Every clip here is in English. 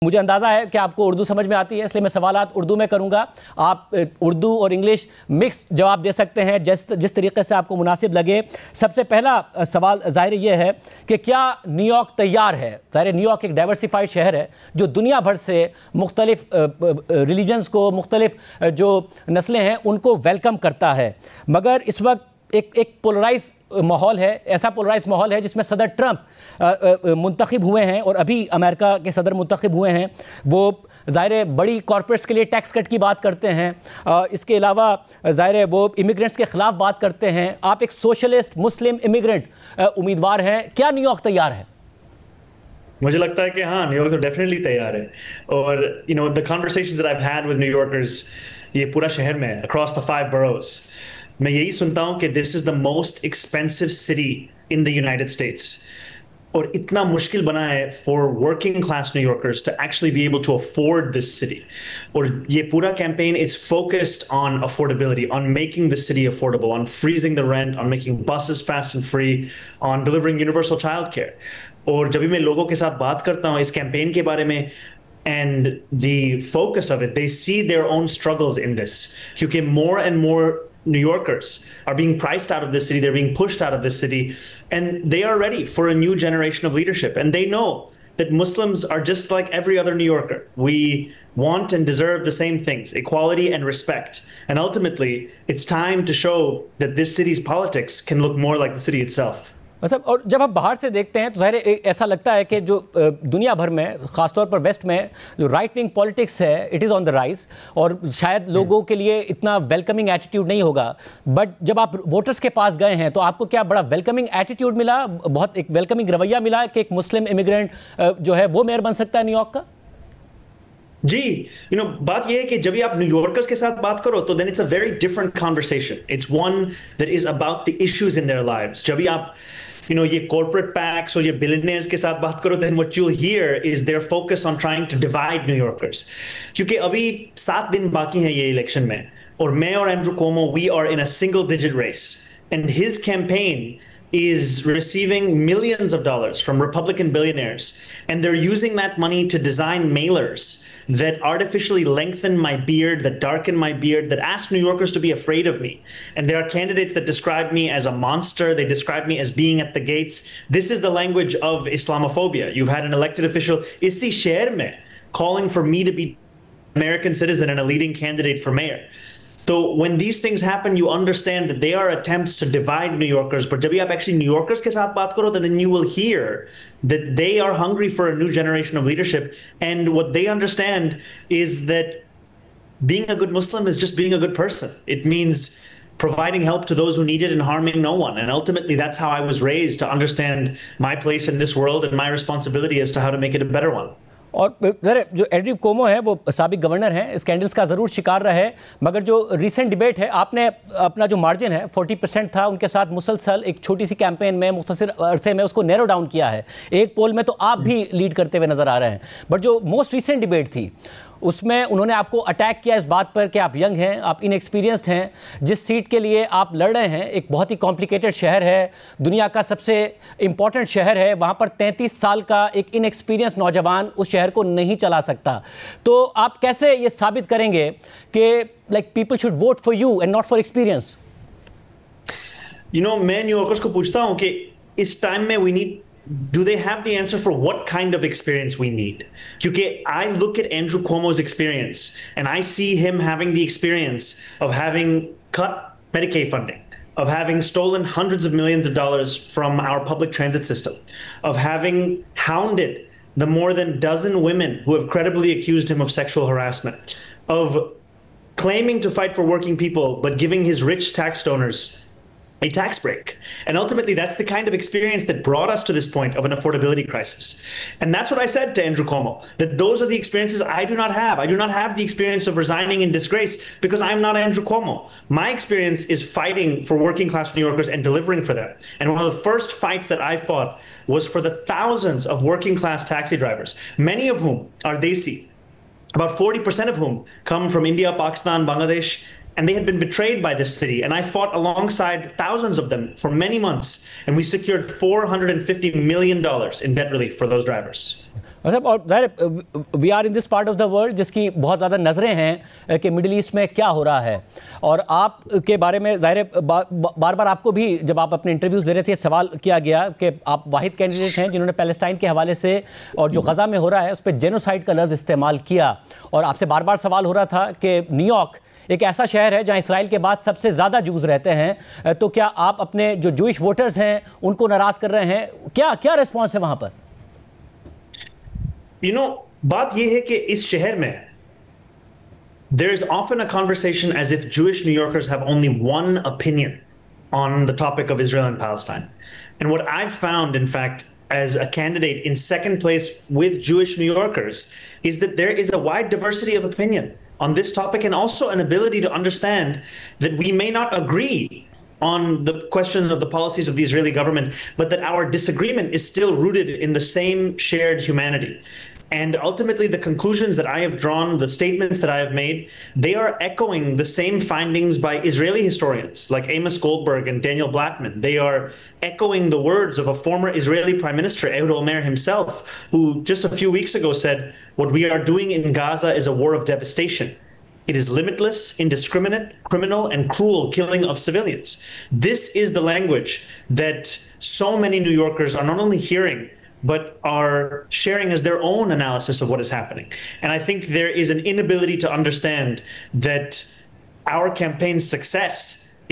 मुझे अंदाज़ा है कि आपको उर्दू समझ में आती है, इसलिए मैं सवालात उर्दू में करूंगा। आप उर्दू और इंग्लिश मिक्स जवाब दे सकते हैं जिस तरीके से आपको मुनासिब लगे। सबसे पहला सवाल ज़ाहिर ये है कि क्या न्यूयॉर्क तैयार है? ज़ाहिर न्यूयॉर्क एक डाइवर्सिफाइड शहर है जो दुनिया भर से मुख्तलिफ रिलीजन्स को, मुख्तलिफ जो नस्लें हैं उनको वेलकम करता है, मगर इस वक्त एक पोलराइज माहौल है, ऐसा पोलराइज माहौल है जिसमें सदर ट्रंप मुंतखब हुए हैं और अभी अमेरिका के सदर मुंतखब हुए हैं। वो ज़ाहिर बड़ी कॉरपोरेट्स के लिए टैक्स कट की बात करते हैं, इसके अलावा ज़ाहिर वो इमिग्रेंट्स के ख़िलाफ़ बात करते हैं। आप एक सोशलिस्ट मुस्लिम इमिग्रेंट उम्मीदवार हैं, क्या न्यूयॉर्क तैयार है? मुझे लगता है कि हाँ, न्यूयॉर्क तो डेफिनेटली तैयार है। और the conversations that I have had with New Yorkers, ये पूरा शहर में अक्रॉस द 5 boroughs, मैं यही सुनता हूं कि this is the most expensive city in the United States. और इतना मुश्किल बना है for working class New Yorkers to actually be able to afford this city. और ये पूरा campaign it's focused on affordability, on making this city affordable, on freezing the rent, on making buses fast and free, on delivering universal child care. और जब भी मैं लोगों के साथ बात करता हूँ इस कैंपेन के बारे में, and the focus of it, they see their own struggles in this, क्योंकि more and more New Yorkers are being priced out of this city, they're being pushed out of this city, and they are ready for a new generation of leadership. And they know that Muslims are just like every other New Yorker. We want and deserve the same things, equality and respect. And ultimately, it's time to show that this city's politics can look more like the city itself. मतलब और जब हम बाहर से देखते हैं तो ज़ाहिर ऐसा लगता है कि जो दुनिया भर में, ख़ासतौर पर वेस्ट में, जो राइट विंग पॉलिटिक्स है it is on the rise, और शायद लोगों के लिए इतना वेलकमिंग एटीट्यूड नहीं होगा। बट जब आप वोटर्स के पास गए हैं तो आपको क्या बड़ा वेलकमिंग एटीट्यूड मिला, बहुत एक वेलकमिंग रवैया मिला कि एक मुस्लिम इमिग्रेंट जो है वो मेयर बन सकता है न्यूयॉर्क का? जी, बात यह है कि जब भी आप न्यूयॉर्कर्स के साथ बात करो तो then it's a very different conversation. It's one that is about the issues in their lives. जब भी आप ये corporate PACs और ये billionaires के साथ बात करो, then what you'll hear is their focus on trying to divide New Yorkers. क्योंकि अभी 7 दिन बाकी हैं ये इलेक्शन में, और मैं और Andrew Cuomo, we are in a single digit race, and his campaign is receiving millions of dollars from Republican billionaires, and they're using that money to design mailers that artificially lengthen my beard, that darken my beard, that ask New Yorkers to be afraid of me. And there are candidates that describe me as a monster. They describe me as being at the gates. This is the language of Islamophobia. You've had an elected official, Isi Sher mein, calling for me to be an American citizen and a leading candidate for mayor. So when these things happen, you understand that they are attempts to divide New Yorkers. But जब भी आप actually New Yorkers के साथ बात करो, then you will hear that they are hungry for a new generation of leadership. And what they understand is that being a good Muslim is just being a good person. It means providing help to those who need it and harming no one. And ultimately, that's how I was raised, to understand my place in this world and my responsibility as to how to make it a better one. और ज़रा जो Andrew कोमो है वो साबिक governor हैं, scandals का ज़रूर शिकार रहे, मगर जो रीसेंट डिबेट है, आपने अपना जो मार्जिन है 40% था उनके साथ मुसलसल एक छोटी सी कैंपेन में मुख्तसर अरसे में उसको नैरो डाउन किया है। एक पोल में तो आप भी लीड करते हुए नज़र आ रहे हैं, बट जो मोस्ट रीसेंट डिबेट थी उसमें उन्होंने आपको अटैक किया इस बात पर कि आप यंग हैं, आप इनएक्सपीरियंस्ड हैं, जिस सीट के लिए आप लड़ रहे हैं एक बहुत ही कॉम्प्लिकेटेड शहर है, दुनिया का सबसे इम्पॉर्टेंट शहर है, वहाँ पर 33 साल का एक इनएक्सपीरियंस नौजवान उस शहर को नहीं चला सकता। तो आप कैसे ये साबित करेंगे कि like people should vote for you and not for experience? मैं न्यूयॉर्कर्स को पूछता हूँ कि इस टाइम में do they have the answer for what kind of experience we need? Because I look at Andrew Cuomo's experience and I see him having the experience of having cut Medicaid funding, of having stolen hundreds of millions of dollars from our public transit system, of having hounded the more than dozen women who have credibly accused him of sexual harassment, of claiming to fight for working people but giving his rich tax donors a tax break. And ultimately, that's the kind of experience that brought us to this point of an affordability crisis. And that's what I said to Andrew Cuomo, that those are the experiences I do not have. I do not have the experience of resigning in disgrace because I'm not Andrew Cuomo. My experience is fighting for working class New Yorkers and delivering for them. And one of the first fights that I fought was for the thousands of working class taxi drivers, many of whom are Desi, about 40% of whom come from India, Pakistan, Bangladesh, and they had been betrayed by this city. And I fought alongside thousands of them for many months, and we secured $450 million in debt relief for those drivers. मतलब और ज़ाहिर we are in this part of the world जिसकी बहुत ज़्यादा नज़रें हैं कि middle east में क्या हो रहा है, और आप के बारे में ज़ाहिर बार बार आपको भी जब आप अपने इंटरव्यूज़ दे रहे थे सवाल किया गया कि आप वाहिद कैंडिडेट हैं जिन्होंने पैलेस्टाइन के हवाले से और जो गज़ा में हो रहा है उस पर जेनोसाइड का लफ्ज़ इस्तेमाल किया, और आपसे बार बार सवाल हो रहा था कि न्यूयॉर्क एक ऐसा शहर है जहां इसराइल के बाद सबसे ज़्यादा जूस रहते हैं, तो क्या आप अपने जो जूइश वोटर्स हैं उनको नाराज़ कर रहे हैं? क्या क्या रिस्पॉन्स है वहाँ पर? बात यह है कि इस शहर में there is often a conversation as if Jewish New Yorkers have only one opinion on the topic of Israel and Palestine. And what I've found, in fact, as a candidate in second place with Jewish New Yorkers, is that there is a wide diversity of opinion on this topic, and also an ability to understand that we may not agree on the question of the policies of the Israeli government, but that our disagreement is still rooted in the same shared humanity. And ultimately, the conclusions that I have drawn, the statements that I have made, they are echoing the same findings by Israeli historians like Amos Goldberg and Daniel Blattman. They are echoing the words of a former Israeli Prime Minister, Ehud Olmert himself, who just a few weeks ago said, "What we are doing in Gaza is a war of devastation. It is limitless, indiscriminate, criminal, and cruel killing of civilians." This is the language that so many New Yorkers are not only hearing, but are sharing as their own analysis of what is happening. And I think there is an inability to understand that our campaign's success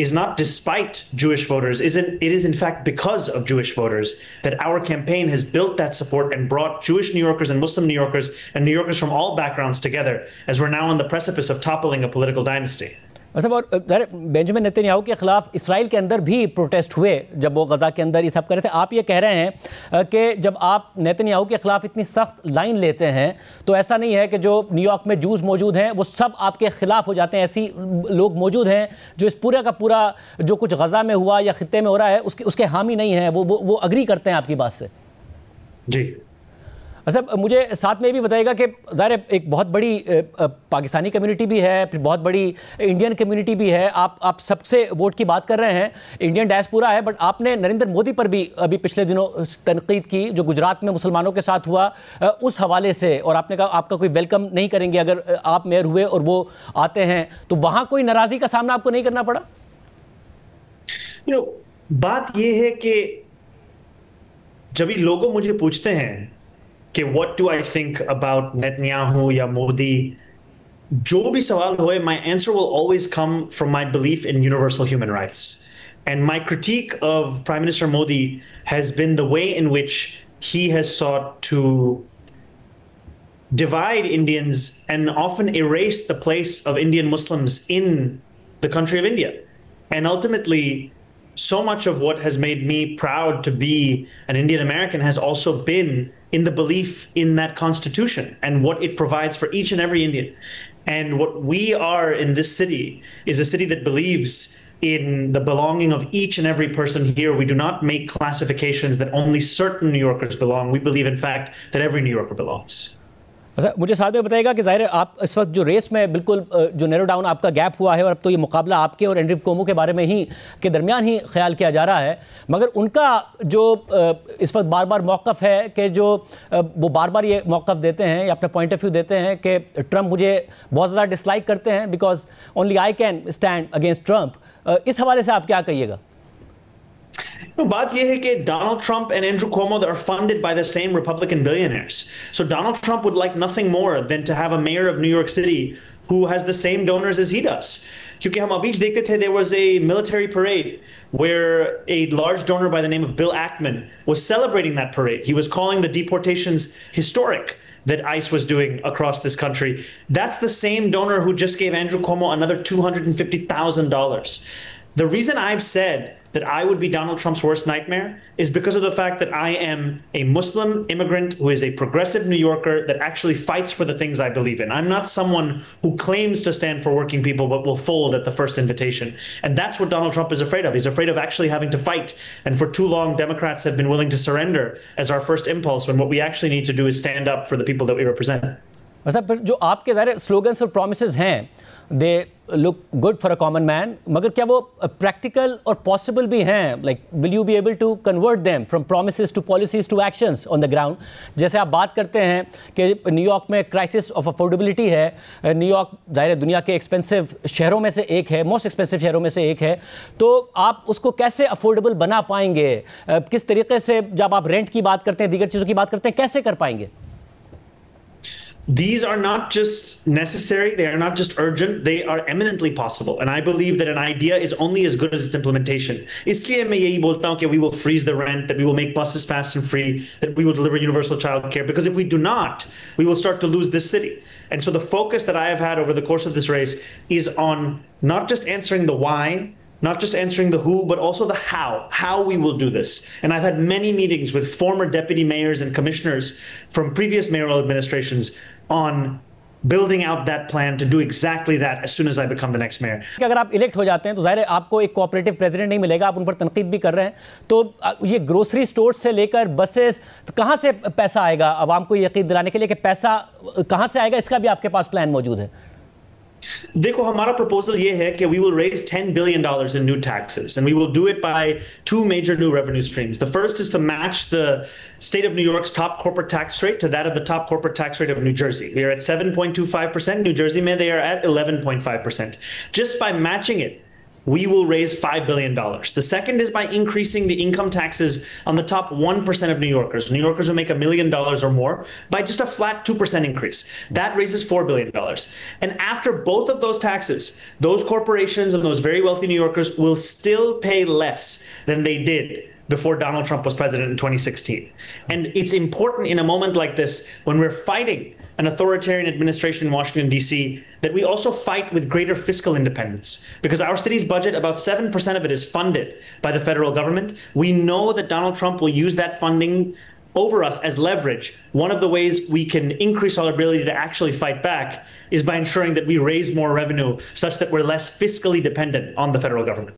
is not despite Jewish voters. It is in fact because of Jewish voters that our campaign has built that support and brought Jewish New Yorkers and Muslim New Yorkers and New Yorkers from all backgrounds together as we're now on the precipice of toppling a political dynasty. मतलब और Benjamin Netanyahu के खिलाफ Israel के अंदर भी protest हुए जब वो गज़ा के अंदर ये सब कर रहे थे। आप ये कह रहे हैं कि जब आप नेतन्याहू के खिलाफ इतनी सख्त लाइन लेते हैं तो ऐसा नहीं है कि जो न्यूयॉर्क में जूस मौजूद हैं वो सब आपके खिलाफ हो जाते हैं, ऐसी लोग मौजूद हैं जो इस पूरे का पूरा जो कुछ गज़ा में हुआ या खित्ते में हो रहा है उसके हामी नहीं हैं, वो अग्री करते हैं आपकी बात से? जी। अच्छा, मुझे साथ में ये भी बताइएगा कि ज़ाहिर एक बहुत बड़ी पाकिस्तानी कम्युनिटी भी है, फिर बहुत बड़ी इंडियन कम्युनिटी भी है, आप सबसे वोट की बात कर रहे हैं, इंडियन डायस्पोरा है, बट आपने नरेंद्र मोदी पर भी अभी पिछले दिनों तनकीद की जो गुजरात में मुसलमानों के साथ हुआ उस हवाले से, और आपने कहा आपका कोई वेलकम नहीं करेंगे अगर आप मेयर हुए और वो आते हैं, तो वहाँ कोई नाराज़गी का सामना आपको नहीं करना पड़ा? बात ये है कि जब भी लोगों मुझे पूछते हैं कि what do I think about Netanyahu या मोदी, जो भी सवाल होए, my answer will always come from my belief in universal human rights. And my critique of Prime Minister Modi has been the way in which he has sought to divide Indians and often erase the place of Indian Muslims in the country of India. And ultimately, so much of what has made me proud to be an Indian American has also been in the belief in that Constitution and what it provides for each and every Indian. And what we are in this city is a city that believes in the belonging of each and every person here. We do not make classifications that only certain New Yorkers belong. We believe, in fact, that every New Yorker belongs. अच्छा, मुझे साथ में बताइएगा कि ज़ाहिर आप इस वक्त जो रेस में बिल्कुल जो नैरो डाउन आपका गैप हुआ है और अब तो ये मुकाबला आपके और एंड्रयू कोमो के बारे में ही के दरमियान ही ख्याल किया जा रहा है, मगर उनका जो इस वक्त बार बार मौक़िफ़ है कि जो वो बार बार ये मौक़िफ़ देते हैं या अपना पॉइंट ऑफ व्यू देते हैं कि ट्रंप मुझे बहुत ज़्यादा डिसलाइक करते हैं because only I can stand against Trump, इस हवाले से आप क्या कहिएगा? बात यह है कि Donald Trump and Andrew Cuomo are funded by the same Republican billionaires. So Donald Trump would like nothing more than to have a mayor of New York City who has the same donors as he does. क्योंकि हम अभी देखते थे, there was a military parade where a large donor by the name of Bill Ackman was celebrating that parade. He was calling the deportations historic that ICE was doing across this country. That's the same donor who just gave Andrew Cuomo another $250,000. The reason I've said that I would be Donald Trump's worst nightmare is because of the fact that I am a Muslim immigrant who is a progressive New Yorker that actually fights for the things I believe in. I'm not someone who claims to stand for working people but will fold at the first invitation. And that's what Donald Trump is afraid of. He's afraid of actually having to fight. And for too long, Democrats have been willing to surrender as our first impulse when what we actually need to do is stand up for the people that we represent. मतलब जो आपके ज़ाहिर slogans और promises हैं they look good for a common man, मगर क्या वो practical और पॉसिबल भी हैं? Like will you be able to convert them from promises to policies to actions on the ground? जैसे आप बात करते हैं कि न्यूयॉर्क में क्राइसिस ऑफ अफोर्डेबिलिटी है, न्यूयॉर्क ज़ाहिर दुनिया के एक्सपेंसिव शहरों में से एक है, मोस्ट एक्सपेंसिव शहरों में से एक है, तो आप उसको कैसे अफोर्डेबल बना पाएंगे? किस तरीके से, जब आप रेंट की बात करते हैं, दीगर चीज़ों की बात करते हैं, कैसे कर पाएंगे? These are not just necessary, they are not just urgent, they are eminently possible. And I believe that an idea is only as good as its implementation. इसलिए मैं यही बोलता हूं कि we will freeze the rent, that we will make buses fast and free, that we will deliver universal child care. Because if we do not, we will start to lose this city. And so the focus that I have had over the course of this race is on not just answering the why, not just answering the who, but also the how we will do this. And I've had many meetings with former deputy mayors and commissioners from previous mayoral administrations on building out that plan to do exactly that as soon as I become the next mayor. कि अगर आप elect हो जाते हैं तो जाहिर है आपको एक कोऑपरेटिव प्रेसिडेंट नहीं मिलेगा, आप उन पर तनकीद भी कर रहे हैं, तो ये ग्रोसरी स्टोर से लेकर बसेस, तो कहाँ से पैसा आएगा आवाम को यकीन दिलाने के लिए कि पैसा कहाँ से आएगा? इसका भी आपके पास प्लान मौजूद है? देखो, हमारा प्रपोजल ये है कि we will raise $10 billion in new taxes, and we will do it by two major new revenue streams. The first is to match the state of New York's top corporate tax rate to that of the top corporate tax rate of New Jersey. We are at 7.25%. New Jersey, they are at 11.5%. Just by matching it, we will raise $5 billion. The second is by increasing the income taxes on the top 1% of New Yorkers. New Yorkers who make $1 million or more by just a flat 2% increase. That raises $4 billion. And after both of those taxes, those corporations and those very wealthy New Yorkers will still pay less than they did before Donald Trump was president in 2016. And it's important in a moment like this, when we're fighting an authoritarian administration in Washington, D.C., that we also fight with greater fiscal independence. Because our city's budget, about 7% of it is funded by the federal government. We know that Donald Trump will use that funding over us as leverage. One of the ways we can increase our ability to actually fight back is by ensuring that we raise more revenue such that we're less fiscally dependent on the federal government.